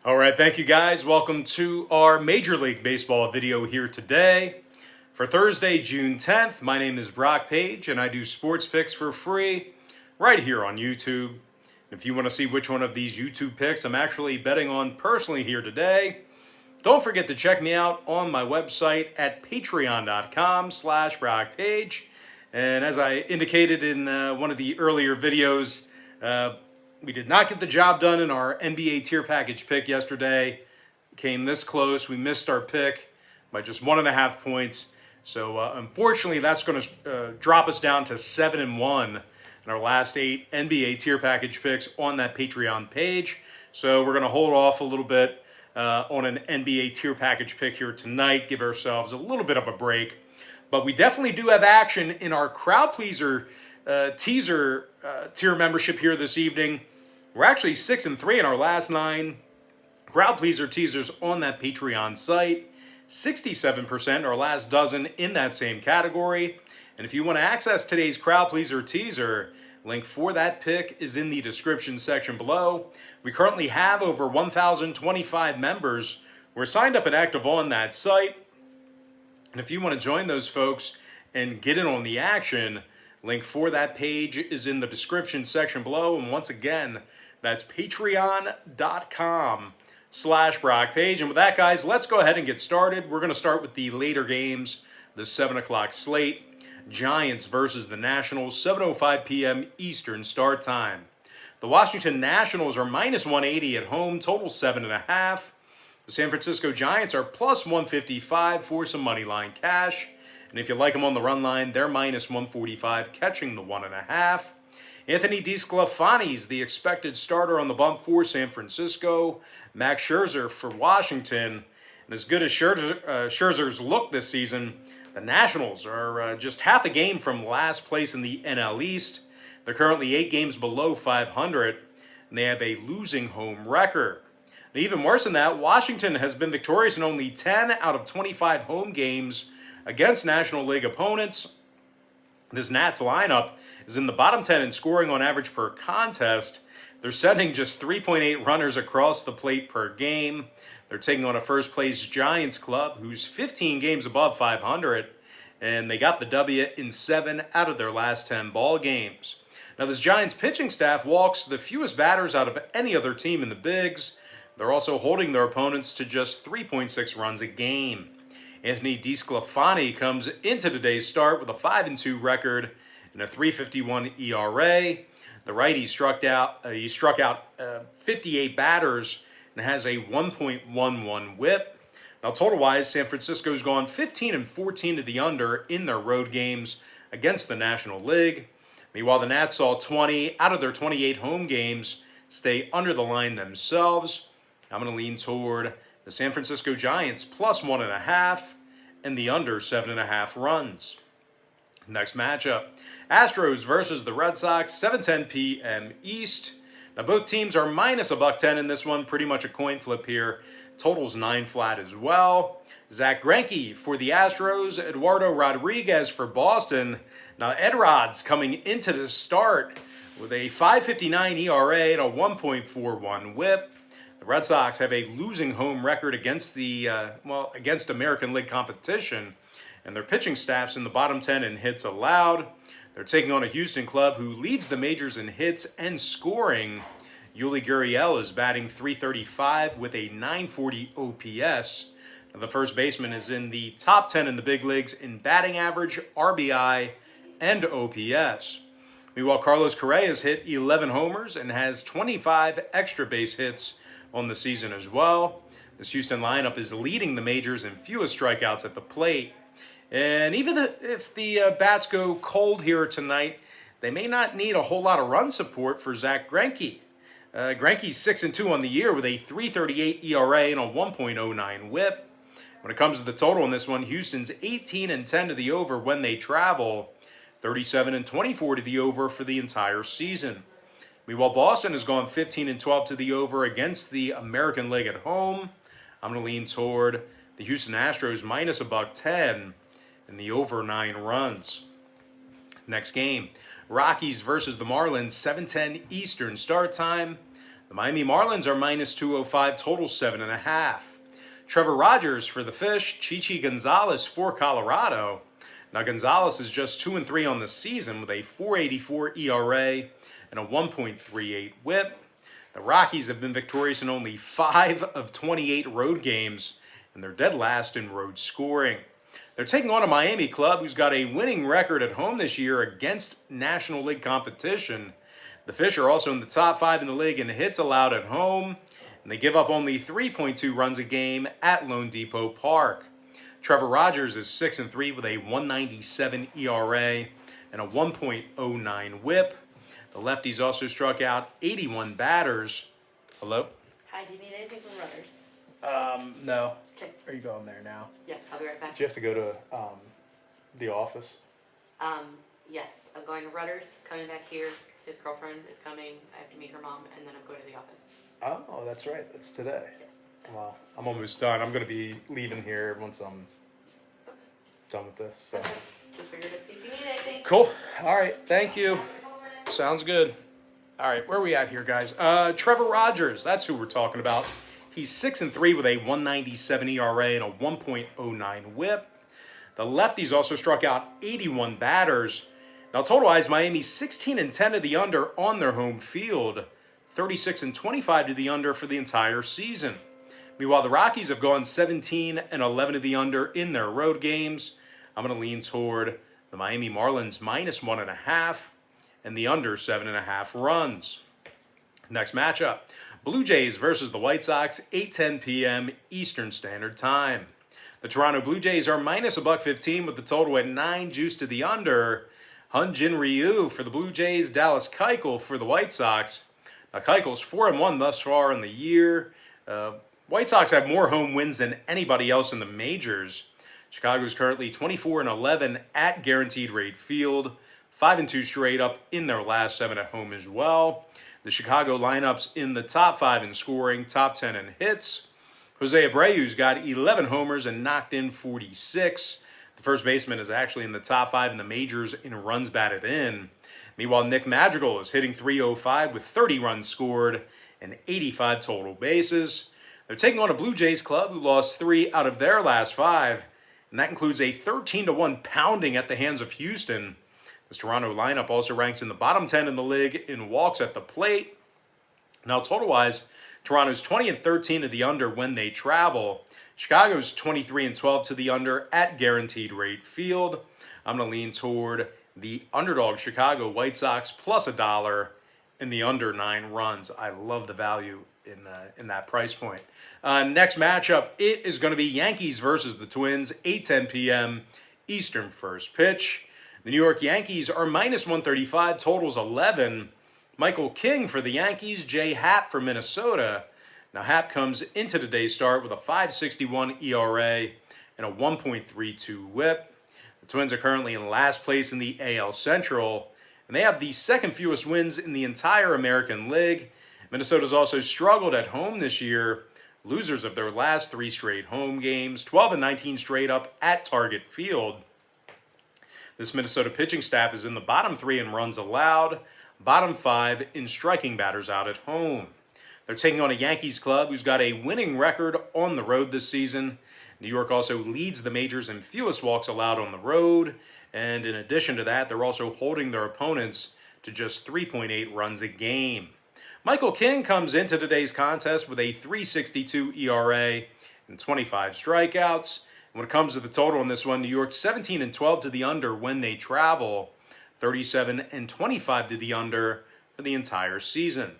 All right, thank you guys. Welcome to our Major League Baseball video here today. For Thursday, June 10th, my name is Brock Page and I do sports picks for free right here on YouTube. If you want to see which one of these YouTube picks I'm actually betting on personally here today, don't forget to check me out on my website at patreon.com/BrockPage. And as I indicated in one of the earlier videos, we did not get the job done in our NBA tier package pick yesterday. Came this close. We missed our pick by just 1.5 points. So unfortunately, that's going to drop us down to 7-1 in our last 8 NBA tier package picks on that Patreon page. So we're going to hold off a little bit on an NBA tier package pick here tonight. Give ourselves a little bit of a break. But we definitely do have action in our crowd pleaser teaser tier membership here this evening. We're actually 6-3 in our last 9 crowd pleaser teasers on that Patreon site. 67% our last dozen in that same category. And if you want to access today's crowd pleaser teaser, link for that pick is in the description section below. We currently have over 1,025 members who are signed up and active on that site. And if you want to join those folks and get in on the action, link for that page is in the description section below. And once again, that's patreon.com/BrockPage. And with that, guys, let's go ahead and get started. We're going to start with the later games, the 7 o'clock slate. Giants versus the Nationals, 7:05 p.m. Eastern start time. The Washington Nationals are -180 at home, total 7.5. The San Francisco Giants are +155 for some money line cash. And if you like them on the run line, they're -145, catching the 1.5. Anthony DeSclafani's the expected starter on the bump for San Francisco. Max Scherzer for Washington. And as good as Scherzer's looked this season, the Nationals are just half a game from last place in the NL East. They're currently 8 games below 500, and they have a losing home record. And even worse than that, Washington has been victorious in only 10 out of 25 home games against National League opponents. This Nats lineup is in the bottom 10 in scoring on average per contest. They're sending just 3.8 runners across the plate per game. They're taking on a first-place Giants club who's 15 games above 500, and they got the W in 7 out of their last 10 ball games. Now, this Giants pitching staff walks the fewest batters out of any other team in the Bigs. They're also holding their opponents to just 3.6 runs a game. Anthony DeSclafani comes into today's start with a 5-2 record and a 3.51 ERA. The righty struck out 58 batters and has a 1.11 WHIP. Now, total-wise, San Francisco's gone 15-14 to the under in their road games against the National League. Meanwhile, the Nats saw 20 out of their 28 home games stay under the line themselves. I'm going to lean toward the San Francisco Giants +1.5 and the under 7.5 runs. Next matchup, Astros versus the Red Sox, 7:10 p.m. East. Now both teams are -110 in this one, pretty much a coin flip here. Total's 9 flat as well. Zach Greinke for the Astros, Eduardo Rodriguez for Boston. Now Ed-Rod's coming into the start with a 5.59 ERA and a 1.41 WHIP. The Red Sox have a losing home record against against American League competition, and their pitching staff's in the bottom 10 in hits allowed. They're taking on a Houston club who leads the majors in hits and scoring. Yuli Gurriel is batting .335 with a .940 OPS. Now, the first baseman is in the top 10 in the big leagues in batting average, RBI, and OPS. Meanwhile, Carlos Correa has hit 11 homers and has 25 extra base hits on the season as well. This Houston lineup is leading the majors in fewest strikeouts at the plate. And even if the bats go cold here tonight, they may not need a whole lot of run support for Zach Greinke. Greinke's 6-2 on the year with a 3.38 ERA and a 1.09 WHIP. When it comes to the total in this one, Houston's 18-10 to the over when they travel, 37-24 to the over for the entire season. Meanwhile, Boston has gone 15-12 to the over against the American League at home. I'm going to lean toward the Houston Astros -110 and the over 9 runs. Next game, Rockies versus the Marlins, 7:10 Eastern start time. The Miami Marlins are minus 205, total 7.5. Trevor Rogers for the Fish, Chichi Gonzalez for Colorado. Now Gonzalez is just 2-3 on the season with a 4.84 ERA and a 1.38 WHIP. The Rockies have been victorious in only 5 of 28 road games, and they're dead last in road scoring. They're taking on a Miami club who's got a winning record at home this year against National League competition. The Fish are also in the top 5 in the league in hits allowed at home, and they give up only 3.2 runs a game at Lone Depot Park. Trevor Rogers is 6-3 with a 1.97 ERA and a 1.09 WHIP. The lefties also struck out 81 batters. Hello? Hi, do you need anything from Rudders? No. Okay. Are you going there now? Yeah, I'll be right back. Do you have to go to the office? Yes, I'm going to Rudders, coming back here. His girlfriend is coming. I have to meet her mom, and then I'm going to the office. Oh, that's right. That's today. Yes. So. Well, I'm almost done. I'm going to be leaving here once I'm done with this. So. Okay. Just figured I'd see if you need anything. Cool. All right. Thank you. Sounds good. All right. Where are we at here, guys? Trevor Rogers. That's who we're talking about. He's 6-3 with a 1.97 ERA and a 1.09 WHIP. The lefties also struck out 81 batters. Now, total-wise, Miami 16-10 to the under on their home field, 36-25 to the under for the entire season. Meanwhile, the Rockies have gone 17-11 to the under in their road games. I'm going to lean toward the Miami Marlins minus 1.5 and the under 7.5 runs. Next matchup, Blue Jays versus the White Sox, 8:10 p.m. Eastern Standard Time. The Toronto Blue Jays are minus $1.15 with the total at 9 juice to the under. Hyun-Jin Ryu for the Blue Jays, Dallas Keuchel for the White Sox. Now Keuchel's 4-1 thus far in the year. White Sox have more home wins than anybody else in the majors. Chicago's currently 24-11 at Guaranteed Rate Field, 5-2 straight up in their last 7 at home as well. The Chicago lineup's in the top 5 in scoring, top 10 in hits. Jose Abreu's got 11 homers and knocked in 46. The first baseman is actually in the top 5 in the majors in runs batted in. Meanwhile, Nick Madrigal is hitting .305 with 30 runs scored and 85 total bases. They're taking on a Blue Jays club who lost 3 out of their last 5, and that includes a 13-1 pounding at the hands of Houston. This Toronto lineup also ranks in the bottom 10 in the league in walks at the plate. Now, total-wise, Toronto's 20-13 to the under when they travel. Chicago's 23-12 to the under at Guaranteed Rate Field. I'm going to lean toward the underdog Chicago White Sox plus $1 and the under 9 runs. I love the value in that price point. Next matchup, it is going to be Yankees versus the Twins, 8:10 p.m. Eastern first pitch. The New York Yankees are minus 135, totals 11. Michael King for the Yankees, Jay Happ for Minnesota. Now Happ comes into today's start with a 5.61 ERA and a 1.32 WHIP. The Twins are currently in last place in the AL Central, and they have the second fewest wins in the entire American League. Minnesota's also struggled at home this year, losers of their last 3 straight home games, 12-19 straight up at Target Field. This Minnesota pitching staff is in the bottom 3 in runs allowed, bottom 5 in striking batters out at home. They're taking on a Yankees club who's got a winning record on the road this season. New York also leads the majors in fewest walks allowed on the road, and in addition to that, they're also holding their opponents to just 3.8 runs a game. Michael King comes into today's contest with a 3.62 ERA and 25 strikeouts. When it comes to the total on this one, New York 17-12 to the under when they travel, 37-25 to the under for the entire season.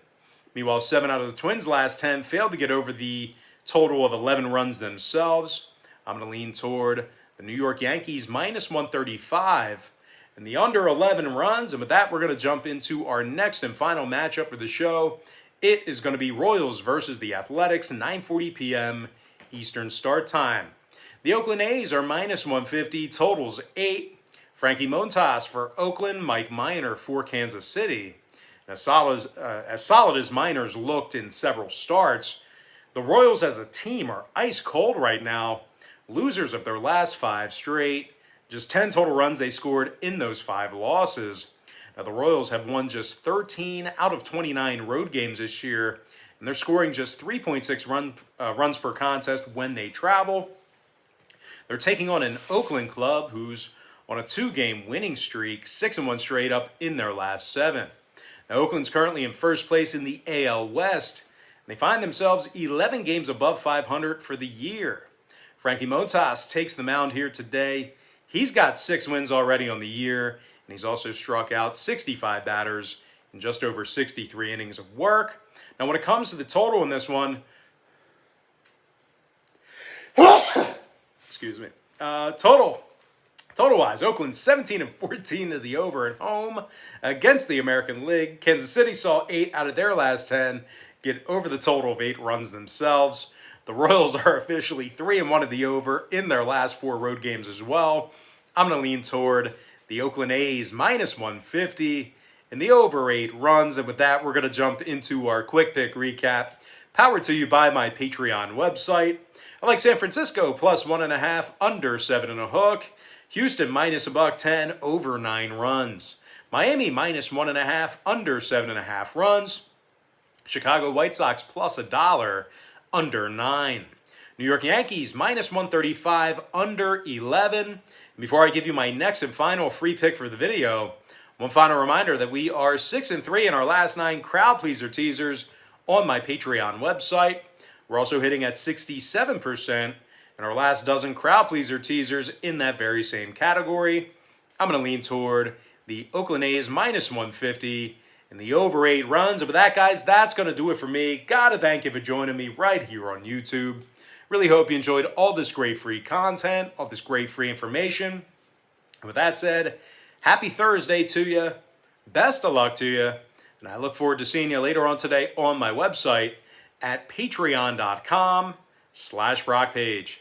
Meanwhile, 7 out of the Twins' last 10 failed to get over the total of 11 runs themselves. I'm going to lean toward the New York Yankees minus 135 and the under 11 runs. And with that, we're going to jump into our next and final matchup for the show. It is going to be Royals versus the Athletics, 9:40 p.m. Eastern start time. The Oakland A's are minus 150, totals 8. Frankie Montas for Oakland, Mike Minor for Kansas City. As solid as Minor's looked in several starts, the Royals as a team are ice cold right now, losers of their last 5 straight. Just 10 total runs they scored in those 5 losses. Now the Royals have won just 13 out of 29 road games this year, and they're scoring just 3.6 runs per contest when they travel. They're taking on an Oakland club who's on a 2-game winning streak, 6-1 straight up in their last 7. Now, Oakland's currently in first place in the AL West. They find themselves 11 games above 500 for the year. Frankie Montas takes the mound here today. He's got 6 wins already on the year, and he's also struck out 65 batters in just over 63 innings of work. Now, when it comes to the total in this one, excuse me, Total-wise, Oakland 17-14 to the over at home against the American League. Kansas City saw 8 out of their last 10 get over the total of 8 runs themselves. The Royals are officially 3-1 at the over in their last 4 road games as well. I'm going to lean toward the Oakland A's minus 150 and the over 8 runs. And with that, we're going to jump into our quick pick recap, powered to you by my Patreon website. I like San Francisco plus 1.5, under 7.5. Houston minus $1.10, over 9 runs. Miami minus 1.5, under 7.5 runs. Chicago White Sox plus $1, under 9. New York Yankees minus 135, under 11. Before I give you my next and final free pick for the video, one final reminder that we are 6-3 in our last 9 crowd pleaser teasers on my Patreon website. We're also hitting at 67% in our last dozen crowd pleaser teasers in that very same category. I'm going to lean toward the Oakland A's minus 150 and the over 8 runs. And with that, guys, that's going to do it for me. Gotta thank you for joining me right here on YouTube. Really hope you enjoyed all this great free content, all this great free information. And with that said, happy Thursday to you. Best of luck to you. And I look forward to seeing you later on today on my website at patreon.com/BrockPage.